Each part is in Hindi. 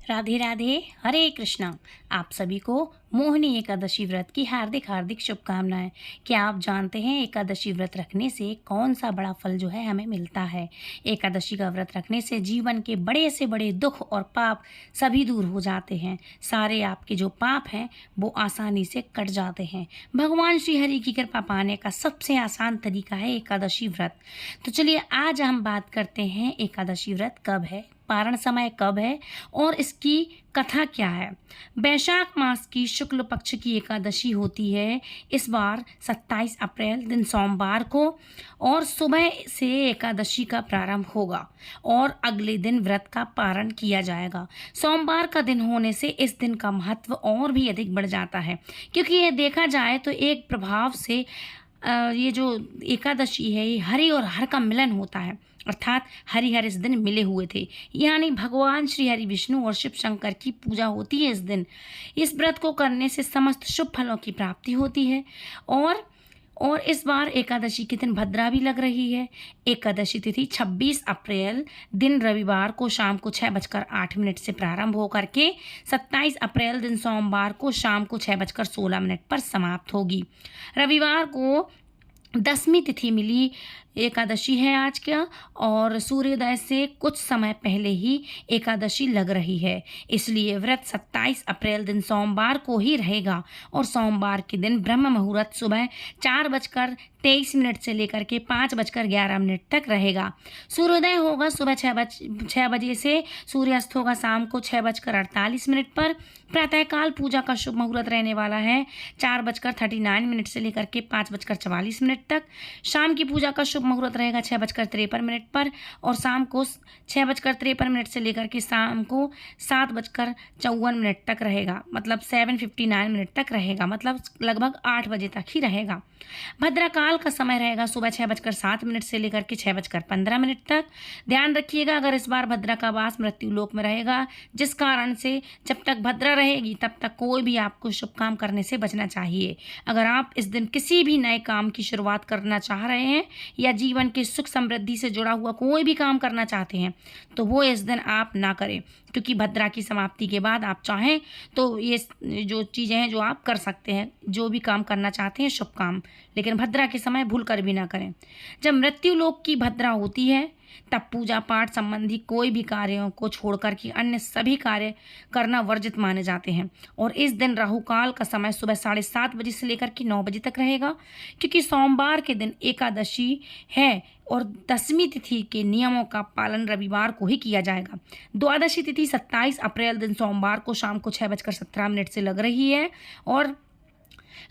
राधे राधे। हरे कृष्णा। आप सभी को मोहिनी एकादशी व्रत की हार्दिक हार्दिक शुभकामनाएं। क्या आप जानते हैं एकादशी व्रत रखने से कौन सा बड़ा फल जो है हमें मिलता है? एकादशी का व्रत रखने से जीवन के बड़े से बड़े दुख और पाप सभी दूर हो जाते हैं। सारे आपके जो पाप हैं वो आसानी से कट जाते हैं। भगवान श्री हरि की कृपा पाने का सबसे आसान तरीका है एकादशी व्रत। तो चलिए आज हम बात करते हैं एकादशी व्रत कब है, पारण समय कब है और इसकी कथा क्या है। वैशाख मास की शुक्ल पक्ष की एकादशी होती है इस बार 27 अप्रैल दिन सोमवार को, और सुबह से एकादशी का प्रारंभ होगा और अगले दिन व्रत का पारण किया जाएगा। सोमवार का दिन होने से इस दिन का महत्व और भी अधिक बढ़ जाता है, क्योंकि ये देखा जाए तो एक प्रभाव से ये जो एकादशी है ये हरि और हर का मिलन होता है, अर्थात हरिहर इस दिन मिले हुए थे, यानी भगवान श्री हरि विष्णु और शिव शंकर की पूजा होती है इस दिन। इस व्रत को करने से समस्त शुभ फलों की प्राप्ति होती है। और इस बार एकादशी के दिन भद्रा भी लग रही है। एकादशी तिथि 26 अप्रैल दिन रविवार को शाम को 6:08 से प्रारंभ होकर के 27 अप्रैल दिन सोमवार को शाम को 6:16 पर समाप्त होगी। रविवार को 10वीं तिथि मिली एकादशी है आज का, और सूर्योदय से कुछ समय पहले ही एकादशी लग रही है, इसलिए व्रत 27 अप्रैल दिन सोमवार को ही रहेगा। और सोमवार के दिन ब्रह्म मुहूर्त सुबह 4:23 से लेकर के 5:11 तक रहेगा। सूर्योदय होगा सुबह 6 बजे से, सूर्यास्त होगा शाम को 6:48 पर। प्रातःकाल पूजा का शुभ मुहूर्त रहने वाला है 4:39 से लेकर के 5:44 तक। शाम की पूजा का शुभ मुहूर्त रहेगा 6:53 पर, और शाम को 6:53 से लेकर के शाम को 7:54 तक रहेगा, मतलब 7:59 तक रहेगा, मतलब लगभग 8 बजे तक ही रहेगा। भद्रकाल का समय रहेगा सुबह 6:07 से लेकर के 6:15 तक। ध्यान रखिएगा, अगर इस बार भद्रा का वास मृत्यु लोक में रहेगा, जिस कारण से जब तक भद्रा रहेगी तब तक कोई भी आपको शुभ काम करने से बचना चाहिए। अगर आप इस दिन किसी भी नए काम की शुरुआत करना चाह रहे हैं या जीवन के सुख समृद्धि से जुड़ा हुआ कोई भी काम करना चाहते हैं तो वो इस दिन आप ना करें, क्योंकि भद्रा की समाप्ति के बाद आप चाहें तो ये जो चीज़ें हैं जो आप कर सकते हैं, जो भी काम करना चाहते हैं शुभ काम, लेकिन भद्रा के समय भूल कर भी ना करें। जब मृत्यु लोक की भद्रा होती है तब पूजा पाठ संबंधी कोई भी कार्यों को छोड़कर के अन्य सभी कार्य करना वर्जित माने जाते हैं। और इस दिन राहुकाल का समय सुबह 7:30 से लेकर के 9 बजे तक रहेगा, क्योंकि सोमवार के दिन एकादशी है और 10वीं तिथि के नियमों का पालन रविवार को ही किया जाएगा। द्वादशी तिथि 27 अप्रैल दिन सोमवार को शाम को 6:17 से लग रही है, और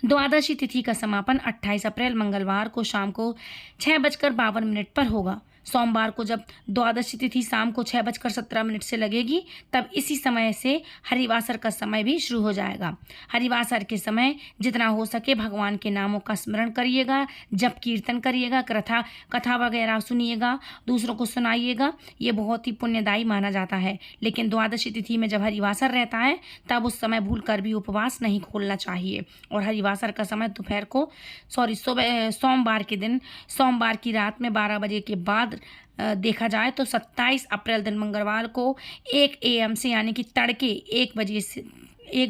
द्वादशी तिथि का समापन 28 अप्रैल मंगलवार को शाम को 6:52 पर होगा। सोमवार को जब द्वादशी तिथि शाम को 6:17 से लगेगी तब इसी समय से हरिवासर का समय भी शुरू हो जाएगा। हरिवासर के समय जितना हो सके भगवान के नामों का स्मरण करिएगा, जप कीर्तन करिएगा, कथा वगैरह सुनिएगा, दूसरों को सुनाइएगा, ये बहुत ही पुण्यदायी माना जाता है। लेकिन द्वादशी तिथि में जब हरिवासर रहता है तब उस समय भूल कर भी उपवास नहीं खोलना चाहिए। और हरिवासर का समय दोपहर को सुबह सोमवार के दिन सोमवार की रात में 12 बजे के बाद देखा जाए तो 27 अप्रैल दिन मंगलवार को 1 AM से, यानी कि तड़के 1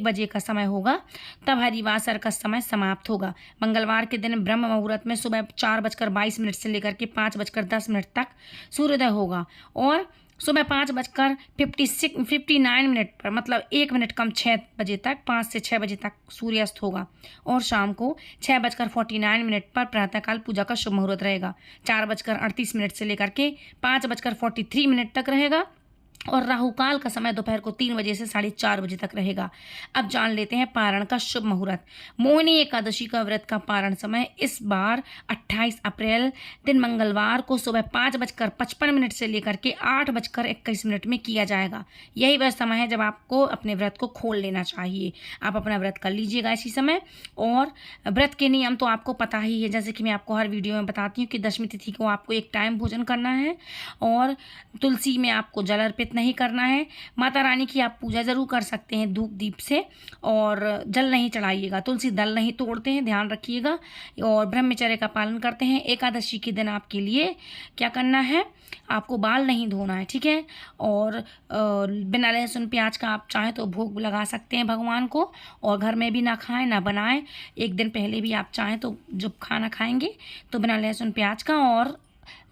बजे का समय होगा, तब हरिवासर का समय समाप्त होगा। मंगलवार के दिन ब्रह्म मुहूर्त में सुबह 4:22 से लेकर के 5:10 तक सूर्योदय होगा, और सुबह 5:59 पर, मतलब 1 मिनट कम 6 बजे तक, 5 से 6 बजे तक सूर्यास्त होगा, और शाम को 6:49 पर प्रातःकाल पूजा का शुभ मुहूर्त रहेगा। 4:38 से लेकर के 5:43 तक रहेगा, और राहुकाल का समय दोपहर को 3 बजे से 4:30 बजे तक रहेगा। अब जान लेते हैं पारण का शुभ मुहूर्त। मोहिनी एकादशी का व्रत का पारण समय इस बार 28 अप्रैल दिन मंगलवार को सुबह 5:55 से लेकर के 8:21 में किया जाएगा। यही वह समय है जब आपको अपने व्रत को खोल लेना चाहिए। आप अपना व्रत कर लीजिएगा इसी समय। और व्रत के नियम तो आपको पता ही है, जैसे कि मैं आपको हर वीडियो में बताती हूँ कि 10वीं तिथि को आपको एक टाइम भोजन करना है, और तुलसी में आपको जल अर्पित अर्पित नहीं करना है। माता रानी की आप पूजा ज़रूर कर सकते हैं धूप दीप से, और जल नहीं चढ़ाइएगा, तुलसी दल नहीं तोड़ते हैं, ध्यान रखिएगा। और ब्रह्मचर्य का पालन करते हैं। एकादशी के दिन आपके लिए क्या करना है, आपको बाल नहीं धोना है, ठीक है। और बिना लहसुन प्याज का आप चाहें तो भोग लगा सकते हैं भगवान को, और घर में भी ना खाएं ना बनाएं। एक दिन पहले भी आप चाहें तो जब खाना खाएंगे तो बिना लहसुन प्याज का, और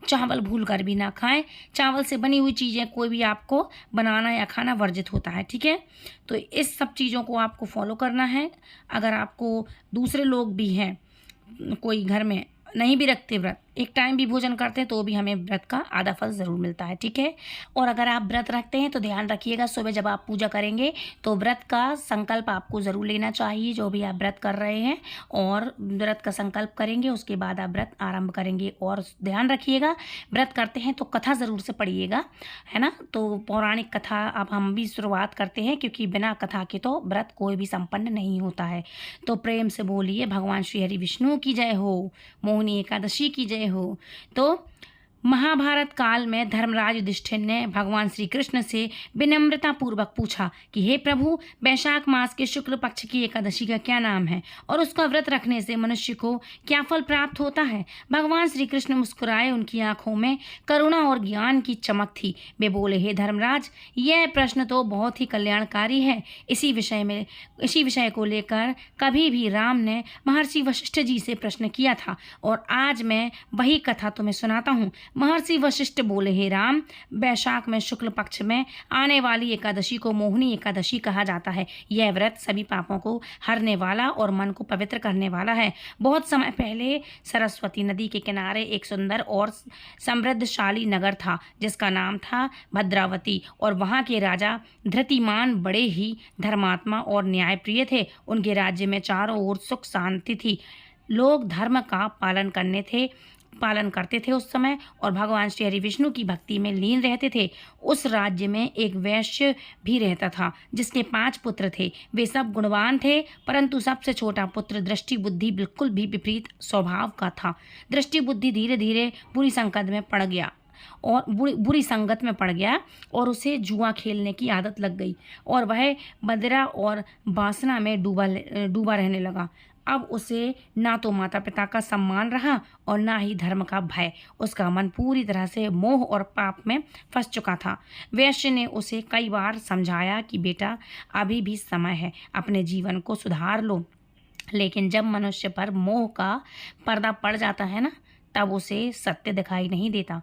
चावल भूल कर भी ना खाएं। चावल से बनी हुई चीज़ें कोई भी आपको बनाना या खाना वर्जित होता है, ठीक है। तो इस सब चीज़ों को आपको फॉलो करना है। अगर आपको दूसरे लोग भी हैं, कोई घर में नहीं भी रखते व्रत, एक टाइम भी भोजन करते हैं, तो भी हमें व्रत का आधा फल ज़रूर मिलता है, ठीक है। और अगर आप व्रत रखते हैं तो ध्यान रखिएगा, सुबह जब आप पूजा करेंगे तो व्रत का संकल्प आपको ज़रूर लेना चाहिए, जो भी आप व्रत कर रहे हैं, और व्रत का संकल्प करेंगे, उसके बाद आप व्रत आरंभ करेंगे। और ध्यान रखिएगा, व्रत करते हैं तो कथा ज़रूर से पढ़िएगा, है ना। तो पौराणिक कथा अब हम भी शुरुआत करते हैं, क्योंकि बिना कथा के तो व्रत कोई भी संपन्न नहीं होता है। तो प्रेम से बोलिए भगवान श्री हरि विष्णु की जय हो, मोहिनी एकादशी की जय हो। तो महाभारत काल में धर्मराज युधिष्ठिर ने भगवान श्री कृष्ण से विनम्रता पूर्वक पूछा कि हे प्रभु, वैशाख मास के शुक्ल पक्ष की एकादशी का क्या नाम है और उसका व्रत रखने से मनुष्य को क्या फल प्राप्त होता है। भगवान श्री कृष्ण मुस्कुराए, उनकी आंखों में करुणा और ज्ञान की चमक थी। वे बोले, हे धर्मराज, यह प्रश्न तो बहुत ही कल्याणकारी है। इसी विषय को लेकर कभी भी राम ने महर्षि वशिष्ठ जी से प्रश्न किया था, और आज मैं वही कथा तुम्हें सुनाता हूँ। महर्षि वशिष्ठ बोले, हे राम, वैशाख में शुक्ल पक्ष में आने वाली एकादशी को मोहिनी एकादशी कहा जाता है। यह व्रत सभी पापों को हरने वाला और मन को पवित्र करने वाला है। बहुत समय पहले सरस्वती नदी के किनारे एक सुंदर और समृद्धशाली नगर था, जिसका नाम था भद्रावती, और वहाँ के राजा धृतिमान बड़े ही धर्मात्मा और न्यायप्रिय थे। उनके राज्य में चारों ओर सुख शांति थी। लोग धर्म का पालन करते थे उस समय, और भगवान श्री हरि विष्णु की भक्ति में लीन रहते थे। उस राज्य में एक वैश्य भी रहता था, जिसके 5 पुत्र थे। वे सब गुणवान थे, परंतु सबसे छोटा पुत्र दृष्टि बुद्धि बिल्कुल भी विपरीत स्वभाव का था। दृष्टि बुद्धि धीरे धीरे बुरी संगत में पड़ गया और उसे जुआ खेलने की आदत लग गई, और वह मदिरा और वासना में डूबा रहने लगा। अब उसे ना तो माता पिता का सम्मान रहा और ना ही धर्म का भय। उसका मन पूरी तरह से मोह और पाप में फंस चुका था। वैश्य ने उसे कई बार समझाया कि बेटा, अभी भी समय है, अपने जीवन को सुधार लो। लेकिन जब मनुष्य पर मोह का पर्दा पड़ जाता है ना, तब उसे सत्य दिखाई नहीं देता।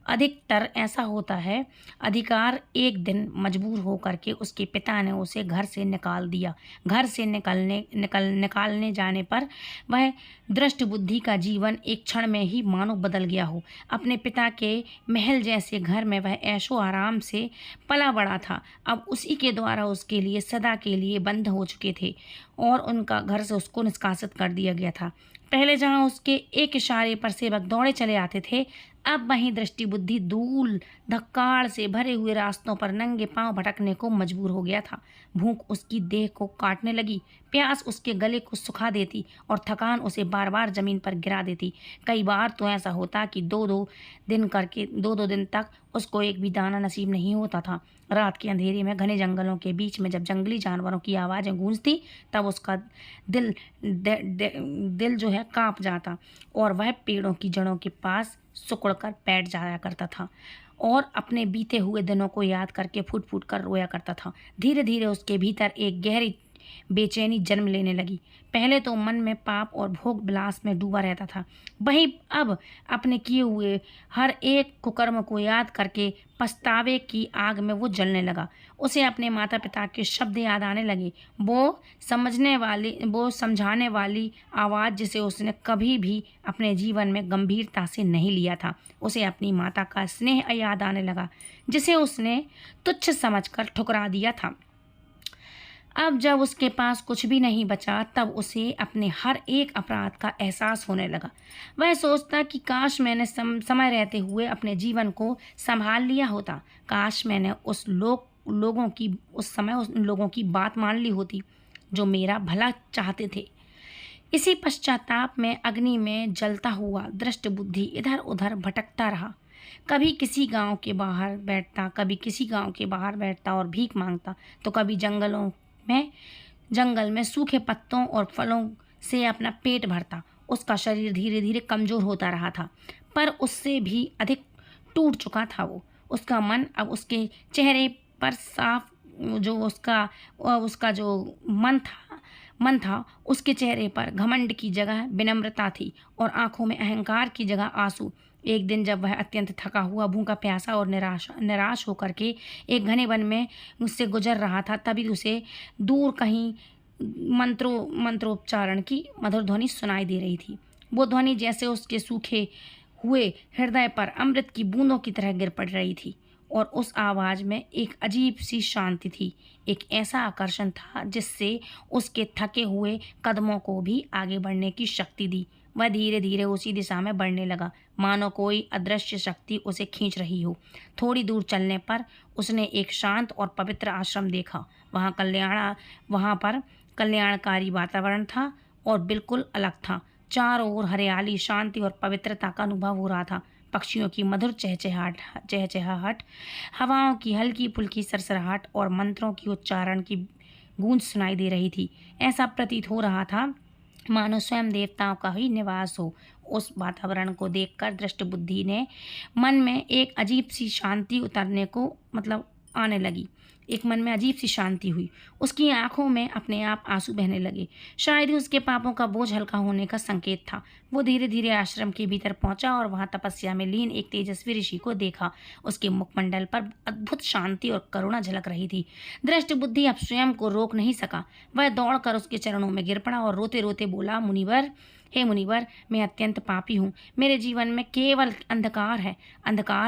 अधिकतर ऐसा होता है। अधिकार एक दिन मजबूर होकर के उसके पिता ने उसे घर से निकाल दिया। घर से निकालने जाने पर वह दृष्ट बुद्धि का जीवन एक क्षण में ही मानो बदल गया हो। अपने पिता के महल जैसे घर में वह ऐशो आराम से पला बड़ा था, अब उसी के द्वारा उसके लिए सदा के लिए बंद हो चुके थे, और उनका घर से उसको निष्कासित कर दिया गया था। पहले जहाँ उसके एक इशारे पर सेवक दौड़े चले आते थे, अब वहीं दृष्टि बुद्धि धूल धक्काड़ से भरे हुए रास्तों पर नंगे पांव भटकने को मजबूर हो गया था। भूख उसकी देह को काटने लगी, प्यास उसके गले को सुखा देती, और थकान उसे बार बार जमीन पर गिरा देती। कई बार तो ऐसा होता कि दो दो दिन तक उसको एक भी दाना नसीब नहीं होता था। रात के अंधेरे में घने जंगलों के बीच में जब जंगली जानवरों की आवाज़ें गूंजती, तब उसका दिल जो है कांप जाता, और वह पेड़ों की जड़ों के पास सिकुड़कर बैठ जाया करता था और अपने बीते हुए दिनों को याद करके फूट फूट कर रोया करता था। धीरे धीरे उसके भीतर एक गहरी बेचैनी जन्म लेने लगी। पहले तो मन में पाप और भोग विलास में डूबा रहता था, वहीं अब अपने किए हुए हर एक कुकर्म को याद करके पछतावे की आग में वो जलने लगा। उसे अपने माता पिता के शब्द याद आने लगे, वो समझाने वाली आवाज़ जिसे उसने कभी भी अपने जीवन में गंभीरता से नहीं लिया था। उसे अपनी माता का स्नेह याद आने लगा, जिसे उसने तुच्छ समझकर ठुकरा दिया था। अब जब उसके पास कुछ भी नहीं बचा, तब उसे अपने हर एक अपराध का एहसास होने लगा। वह सोचता कि काश मैंने समय रहते हुए अपने जीवन को संभाल लिया होता। काश मैंने उस समय उन लोगों की बात मान ली होती जो मेरा भला चाहते थे। इसी पश्चाताप में अग्नि में जलता हुआ दृष्ट बुद्धि इधर उधर भटकता रहा। कभी किसी गांव के बाहर बैठता, कभी किसी गांव के बाहर बैठता और भीख मांगता, तो कभी जंगल में सूखे पत्तों और फलों से अपना पेट भरता। उसका शरीर धीरे धीरे कमज़ोर होता रहा था, पर उससे भी अधिक टूट चुका था वो। उसका मन अब उसके चेहरे पर साफ जो उसका जो मन था उसके चेहरे पर घमंड की जगह विनम्रता थी और आंखों में अहंकार की जगह आंसू। एक दिन जब वह अत्यंत थका हुआ, भूखा, प्यासा और निराश होकर के एक घने वन में उससे गुजर रहा था, तभी उसे दूर कहीं मंत्रोच्चारण की मधुर ध्वनि सुनाई दे रही थी। वो ध्वनि जैसे उसके सूखे हुए हृदय पर अमृत की बूंदों की तरह गिर पड़ रही थी और उस आवाज़ में एक अजीब सी शांति थी, एक ऐसा आकर्षण था जिससे उसके थके हुए कदमों को भी आगे बढ़ने की शक्ति दी। वह धीरे धीरे उसी दिशा में बढ़ने लगा, मानो कोई अदृश्य शक्ति उसे खींच रही हो। थोड़ी दूर चलने पर उसने एक शांत और पवित्र आश्रम देखा। वहाँ पर कल्याणकारी वातावरण था और बिल्कुल अलग था। चारों ओर हरियाली, शांति और पवित्रता का अनुभव हो रहा था। पक्षियों की मधुर चहचहाहट, हवाओं की हल्की फुल्की सरसराहट और मंत्रों की उच्चारण की गूंज सुनाई दे रही थी। ऐसा प्रतीत हो रहा था मानो स्वयं देवताओं का ही निवास हो। उस वातावरण को देखकर दृष्ट बुद्धि ने मन में एक अजीब सी शांति उतरने को आने लगी। एक मन में अजीब सी शांति हुई। उसकी आंखों में अपने आप आंसू बहने लगे। शायद ही उसके पापों का बोझ हल्का होने का संकेत था। वो धीरे धीरे आश्रम के भीतर पहुंचा और वहां तपस्या में लीन एक तेजस्वी ऋषि को देखा। उसके मुखमंडल पर अद्भुत शांति और करुणा झलक रही थी। दृष्ट बुद्धि अब स्वयं को रोक नहीं सका। वह दौड़कर उसके चरणों में गिर पड़ा और रोते रोते बोला, मुनिवर, हे मुनिवर, मैं अत्यंत पापी हूँ। मेरे जीवन में केवल अंधकार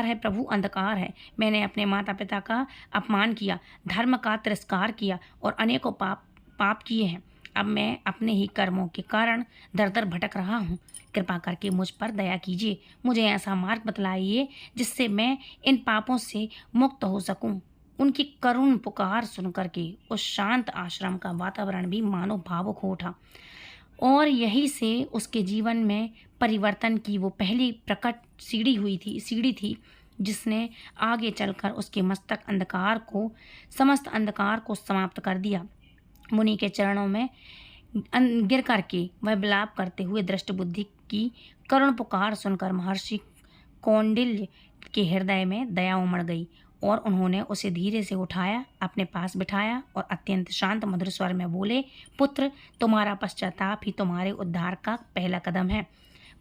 है प्रभु, अंधकार है। मैंने अपने माता पिता का अपमान किया, धर्म का तिरस्कार किया और अनेकों पाप किए हैं। अब मैं अपने ही कर्मों के कारण दर दर भटक रहा हूँ। कृपा करके मुझ पर दया कीजिए, मुझे ऐसा मार्ग बतलाइए जिससे मैं इन पापों से मुक्त हो सकूँ। उनकी करुण पुकार सुनकर के उस शांत आश्रम का वातावरण भी मानो भावुक हो उठा और यही से उसके जीवन में परिवर्तन की वो पहली प्रकट सीढ़ी थी जिसने आगे चलकर उसके समस्त अंधकार को समाप्त कर दिया। मुनि के चरणों में गिर करके वह विलाप करते हुए दृष्ट बुद्धि की करुण पुकार सुनकर महर्षि कौंडिल्य के हृदय में दया उमड़ गई और उन्होंने उसे धीरे से उठाया, अपने पास बिठाया और अत्यंत शांत मधुर स्वर में बोले, पुत्र, तुम्हारा पश्चाताप ही तुम्हारे उद्धार का पहला कदम है।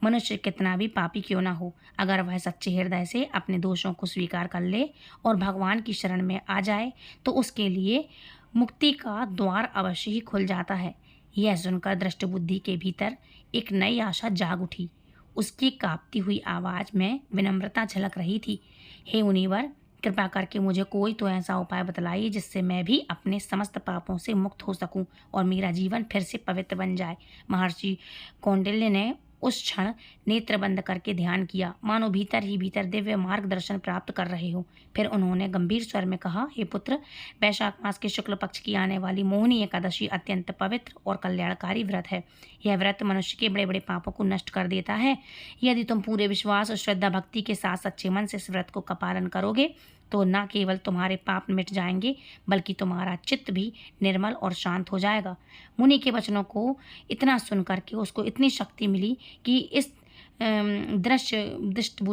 मनुष्य कितना भी पापी क्यों ना हो, अगर वह सच्चे हृदय से अपने दोषों को स्वीकार कर ले और भगवान की शरण में आ जाए तो उसके लिए मुक्ति का द्वार अवश्य ही खुल जाता है। यह सुनकर दृष्ट बुद्धि के भीतर एक नई आशा जाग उठी। उसकी कांपती हुई आवाज में विनम्रता झलक रही थी। हे मुनिवर, कृपा करके मुझे कोई तो ऐसा उपाय बतलाइए जिससे मैं भी अपने समस्त पापों से मुक्त हो सकूं और मेरा जीवन फिर से पवित्र बन जाए। महर्षि कौंडिल्य ने उस क्षण नेत्र बंद करके ध्यान किया, मानो भीतर ही भीतर दिव्य मार्गदर्शन प्राप्त कर रहे हो। फिर उन्होंने गंभीर स्वर में कहा, हे पुत्र, वैशाख मास के शुक्ल पक्ष की आने वाली मोहिनी एकादशी अत्यंत पवित्र और कल्याणकारी व्रत है। यह व्रत मनुष्य के बड़े बड़े पापों को नष्ट कर देता है। यदि तुम पूरे विश्वास और श्रद्धा भक्ति के साथ सच्चे मन से इस व्रत को पालन करोगे तो न केवल तुम्हारे पाप मिट जाएंगे बल्कि तुम्हारा चित्त भी निर्मल और शांत हो जाएगा। मुनि के वचनों को इतना सुन करके उसको इतनी शक्ति मिली कि इस दृष्ट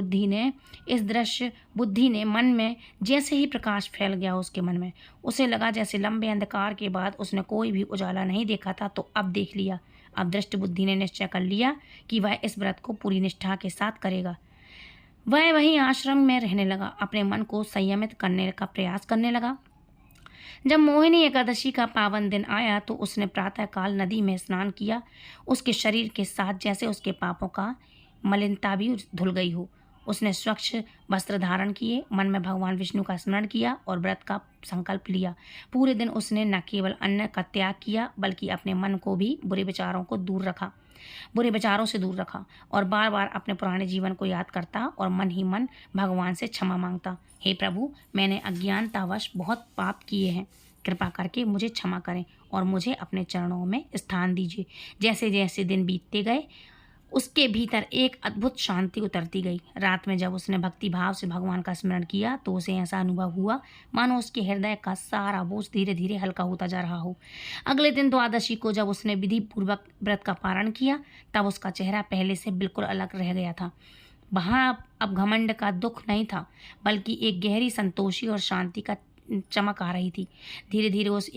बुद्धि ने मन में जैसे ही प्रकाश फैल गया उसके मन में, उसे लगा जैसे लंबे अंधकार के बाद उसने कोई भी उजाला नहीं देखा था तो अब देख लिया। अब दृष्ट बुद्धि ने निश्चय कर लिया कि वह इस व्रत को पूरी निष्ठा के साथ करेगा। वह वहीं आश्रम में रहने लगा, अपने मन को संयमित करने का प्रयास करने लगा। जब मोहिनी एकादशी का पावन दिन आया तो उसने प्रातःकाल नदी में स्नान किया। उसके शरीर के साथ जैसे उसके पापों का मलिनता भी धुल गई हो। उसने स्वच्छ वस्त्र धारण किए, मन में भगवान विष्णु का स्मरण किया और व्रत का संकल्प लिया। पूरे दिन उसने न केवल अन्न का त्याग किया बल्कि अपने मन को भी बुरे विचारों से दूर रखा और बार बार अपने पुराने जीवन को याद करता और मन ही मन भगवान से क्षमा मांगता। हे प्रभु, मैंने अज्ञानतावश बहुत पाप किए हैं, कृपा करके मुझे क्षमा करें और मुझे अपने चरणों में स्थान दीजिए। जैसे जैसे दिन बीतते गए उसके भीतर एक अद्भुत शांति उतरती गई। रात में जब उसने भक्ति भाव से भगवान का स्मरण किया तो उसे ऐसा अनुभव हुआ मानो उसके हृदय का सारा बोझ धीरे धीरे हल्का होता जा रहा हो। अगले दिन द्वादशी को जब उसने विधि पूर्वक व्रत का पारण किया तब उसका चेहरा पहले से बिल्कुल अलग रह गया था। वहाँ अब घमंड का दुख नहीं था, बल्कि एक गहरी संतोषी और शांति का चमक आ रही थी। धीरे धीरे उस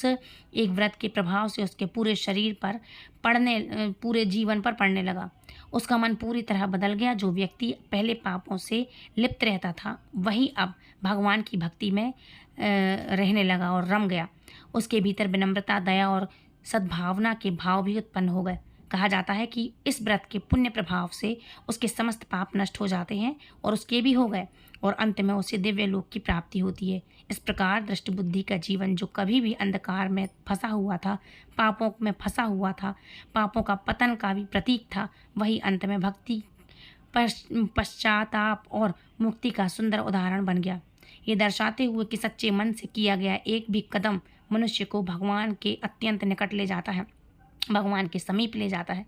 एक व्रत के प्रभाव से उसके पूरे शरीर पर पूरे जीवन पर पड़ने लगा। उसका मन पूरी तरह बदल गया। जो व्यक्ति पहले पापों से लिप्त रहता था वही अब भगवान की भक्ति में रहने लगा और रम गया। उसके भीतर विनम्रता, दया और सद्भावना के भाव भी उत्पन्न हो गए। कहा जाता है कि इस व्रत के पुण्य प्रभाव से उसके समस्त पाप नष्ट हो जाते हैं और उसके भी हो गए और अंत में उसे दिव्य लोक की प्राप्ति होती है। इस प्रकार दृष्ट बुद्धि का जीवन जो कभी भी अंधकार में फंसा हुआ था, पापों में फंसा हुआ था, पापों का पतन का भी प्रतीक था, वही अंत में भक्ति, पश्चाताप और मुक्ति का सुंदर उदाहरण बन गया। ये दर्शाते हुए कि सच्चे मन से किया गया एक भी कदम मनुष्य को भगवान के अत्यंत निकट ले जाता है, भगवान के समीप ले जाता है।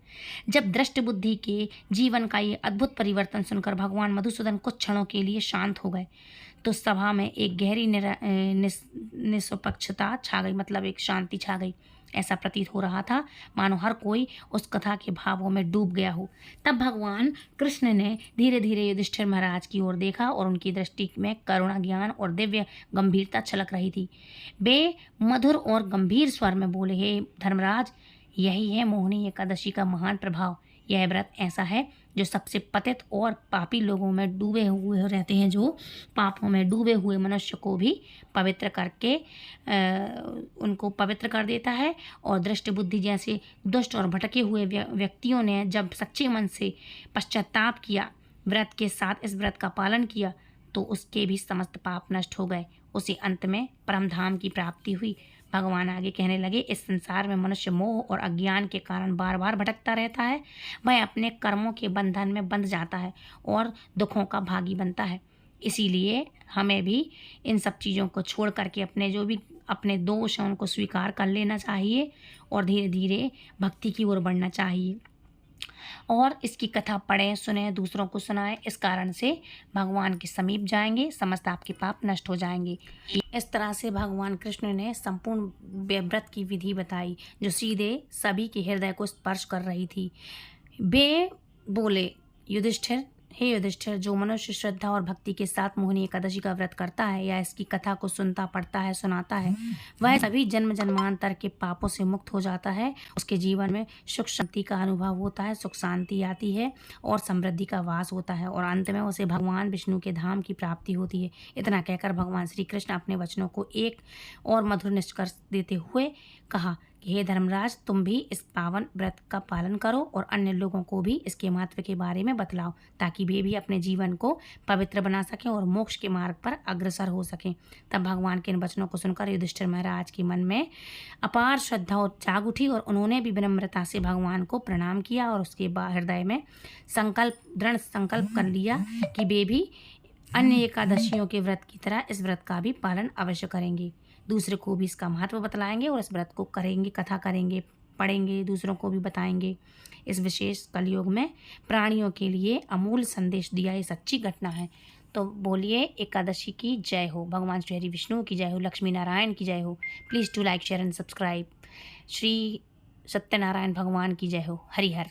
जब दृष्ट बुद्धि के जीवन का ये अद्भुत परिवर्तन सुनकर भगवान मधुसूदन कुछ क्षणों के लिए शांत हो गए तो सभा में एक गहरी निष्पक्षता छा गई, मतलब एक शांति छा गई। ऐसा प्रतीत हो रहा था मानो हर कोई उस कथा के भावों में डूब गया हो। तब भगवान कृष्ण ने धीरे धीरे युधिष्ठिर महाराज की ओर देखा और उनकी दृष्टि में करुणा, ज्ञान और दिव्य गंभीरता छलक रही थी। वे मधुर और गंभीर स्वर में बोले, हे धर्मराज, यही है मोहिनी एकादशी का महान प्रभाव। यह व्रत ऐसा है जो सबसे पतित और पापी लोगों में डूबे हुए रहते हैं, जो पापों में डूबे हुए मनुष्य को भी पवित्र करके उनको पवित्र कर देता है। और दृष्ट बुद्धि जैसे दुष्ट और भटके हुए व्यक्तियों ने जब सच्चे मन से पश्चाताप किया, व्रत के साथ इस व्रत का पालन किया, तो उसके भी समस्त पाप नष्ट हो गए। उसे अंत में परम धाम की प्राप्ति हुई। भगवान आगे कहने लगे, इस संसार में मनुष्य मोह और अज्ञान के कारण बार बार भटकता रहता है। वह अपने कर्मों के बंधन में बंध जाता है और दुखों का भागी बनता है। इसीलिए हमें भी इन सब चीज़ों को छोड़ करके अपने जो भी अपने दोष हैं उनको स्वीकार कर लेना चाहिए और धीरे धीरे भक्ति की ओर बढ़ना चाहिए और इसकी कथा पढ़ें, सुनें, दूसरों को सुनाएं। इस कारण से भगवान के समीप जाएंगे, समस्त आपके पाप नष्ट हो जाएंगे। इस तरह से भगवान कृष्ण ने संपूर्ण व्रत की विधि बताई जो सीधे सभी के हृदय को स्पर्श कर रही थी। वे बोले, युधिष्ठिर, हे युधिष्ठिर, जो मनुष्य श्रद्धा और भक्ति के साथ मोहिनी एकादशी का व्रत करता है या इसकी कथा को सुनता, पढ़ता है, सुनाता है, वह सभी जन्म जन्मांतर के पापों से मुक्त हो जाता है। उसके जीवन में सुख शांति का अनुभव होता है, सुख शांति आती है और समृद्धि का वास होता है और अंत में उसे भगवान विष्णु के धाम की प्राप्ति होती है। इतना कहकर भगवान श्री कृष्ण अपने वचनों को एक और मधुर निष्कर्ष देते हुए कहा कि हे धर्मराज, तुम भी इस पावन व्रत का पालन करो और अन्य लोगों को भी इसके महत्व के बारे में बतलाओ, ताकि वे भी अपने जीवन को पवित्र बना सकें और मोक्ष के मार्ग पर अग्रसर हो सकें। तब भगवान के इन वचनों को सुनकर युधिष्ठिर महाराज के मन में अपार श्रद्धा और जाग उठी और उन्होंने भी विनम्रता से भगवान को प्रणाम किया और उसके हृदय में दृढ़ संकल्प कर लिया कि वे भी अन्य एकादशियों के व्रत की तरह इस व्रत का भी पालन अवश्य करेंगे, दूसरे को भी इसका महत्व बतलाएंगे और इस व्रत को करेंगे, कथा करेंगे, पढ़ेंगे, दूसरों को भी बताएंगे। इस विशेष कलयुग में प्राणियों के लिए अमूल्य संदेश दिया ये सच्ची घटना है। तो बोलिए एकादशी की जय हो, भगवान श्री हरि विष्णु की जय हो, लक्ष्मी नारायण की जय हो। Please to like, share and subscribe. Shri Satyanarayan भगवान की जय हो। हरि हर।